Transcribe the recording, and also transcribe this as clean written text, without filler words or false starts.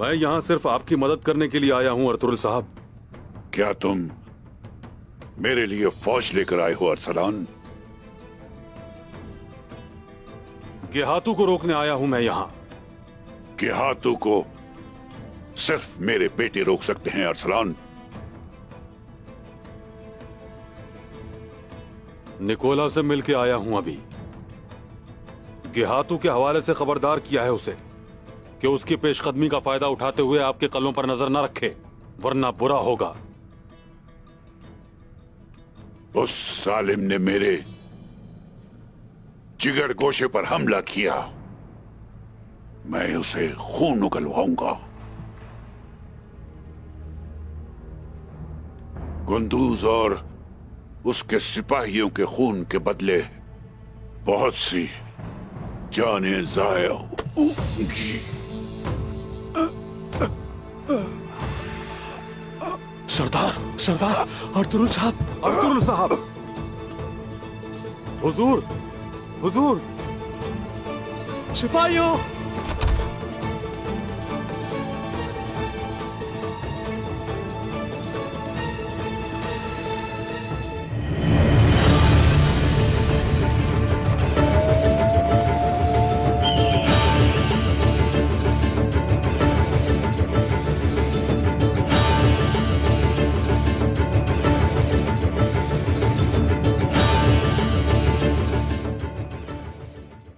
मैं यहाँ सिर्फ आपकी मदद करने के लिए आया हूँ अर्तुरुल साहब। क्या तुम मेरे लिए फौज लेकर आए हो अरसलान? गेहातू को रोकने आया हूँ मैं यहाँ। गेहातू को सिर्फ मेरे बेटे रोक सकते हैं अरसलान। निकोला से मिलके आया हूं अभी। गेहातू के हवाले से खबरदार किया है उसे कि उसकी पेशकदमी का फायदा उठाते हुए आपके कलों पर नजर न रखे, वरना बुरा होगा। उस सालिम ने मेरे जिगर गोशे पर हमला किया, मैं उसे खून उगलवाऊंगा। कुंदूज और उसके सिपाहियों के खून के बदले बहुत सी जानें जाया होंगी। सरदार, सरदार, अर्तुरुल साहब, अर्तुरुल साहब! हुजूर, हुजूर! सिपाहियों!